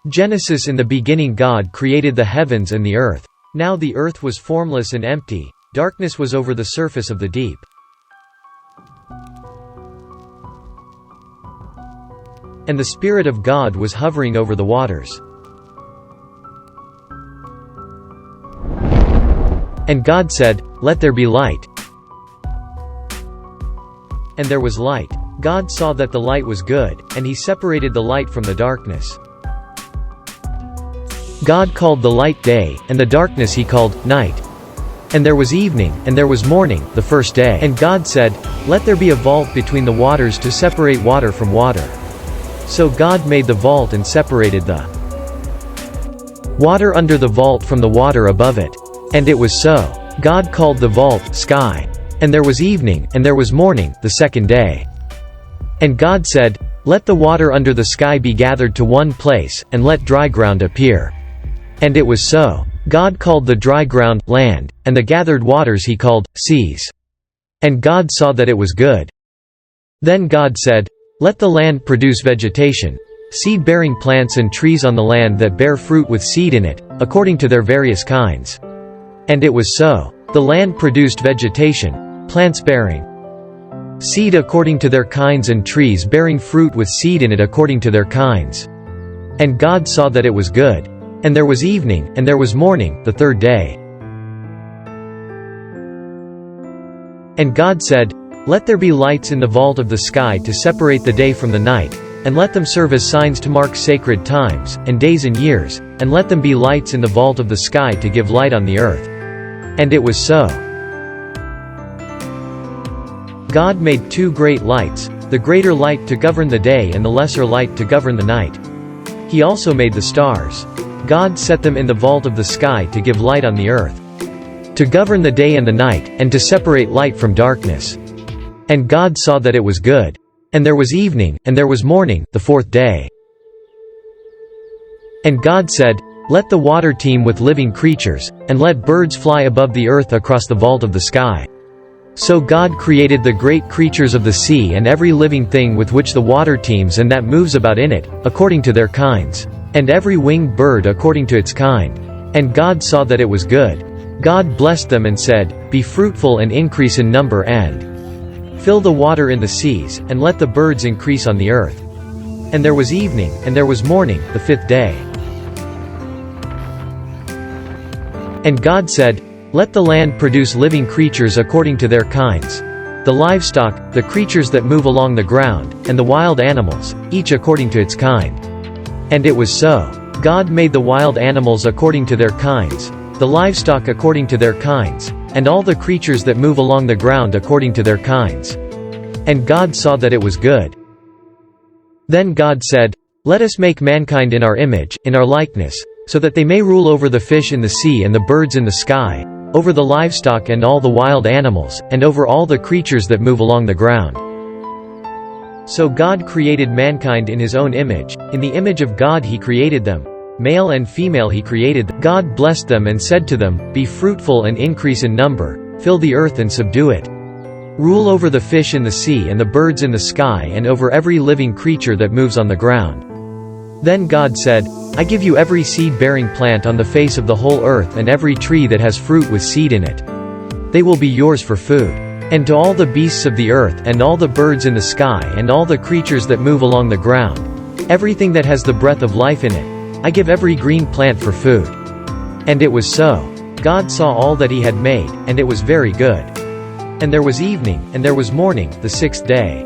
Genesis. In the beginning God created the heavens and the earth. Now the earth was formless and empty, darkness was over the surface of the deep. And the Spirit of God was hovering over the waters. And God said, "Let there be light." And there was light. God saw that the light was good, and He separated the light from the darkness. God called the light day, and the darkness He called night. And there was evening, and there was morning, the first day. And God said, "Let there be a vault between the waters to separate water from water." So God made the vault and separated the water under the vault from the water above it. And it was so. God called the vault sky. And there was evening, and there was morning, the second day. And God said, "Let the water under the sky be gathered to one place, and let dry ground appear." And it was so. God called the dry ground land, and the gathered waters He called seas. And God saw that it was good. Then God said, "Let the land produce vegetation, seed-bearing plants and trees on the land that bear fruit with seed in it, according to their various kinds." And it was so. The land produced vegetation, plants bearing seed according to their kinds and trees bearing fruit with seed in it according to their kinds. And God saw that it was good. And there was evening, and there was morning, the third day. And God said, "Let there be lights in the vault of the sky to separate the day from the night, and let them serve as signs to mark sacred times, and days and years, and let them be lights in the vault of the sky to give light on the earth." And it was so. God made two great lights, the greater light to govern the day and the lesser light to govern the night. He also made the stars. God set them in the vault of the sky to give light on the earth, to govern the day and the night, and to separate light from darkness. And God saw that it was good. And there was evening, and there was morning, the fourth day. And God said, "Let the water teem with living creatures, and let birds fly above the earth across the vault of the sky." So God created the great creatures of the sea and every living thing with which the water teems and that moves about in it, according to their kinds, and every winged bird according to its kind. And God saw that it was good. God blessed them and said, "Be fruitful and increase in number and fill the water in the seas, and let the birds increase on the earth." And there was evening, and there was morning, the fifth day. And God said, "Let the land produce living creatures according to their kinds, the livestock, the creatures that move along the ground, and the wild animals, each according to its kind." And it was so. God made the wild animals according to their kinds, the livestock according to their kinds, and all the creatures that move along the ground according to their kinds. And God saw that it was good. Then God said, "Let us make mankind in our image, in our likeness, so that they may rule over the fish in the sea and the birds in the sky, over the livestock and all the wild animals, and over all the creatures that move along the ground." So God created mankind in His own image, in the image of God He created them. Male and female He created them. God blessed them and said to them, "Be fruitful and increase in number, fill the earth and subdue it. Rule over the fish in the sea and the birds in the sky and over every living creature that moves on the ground." Then God said, "I give you every seed-bearing plant on the face of the whole earth and every tree that has fruit with seed in it. They will be yours for food. And to all the beasts of the earth and all the birds in the sky and all the creatures that move along the ground, everything that has the breath of life in it, I give every green plant for food." And it was so. God saw all that He had made, and it was very good. And there was evening, and there was morning, the sixth day.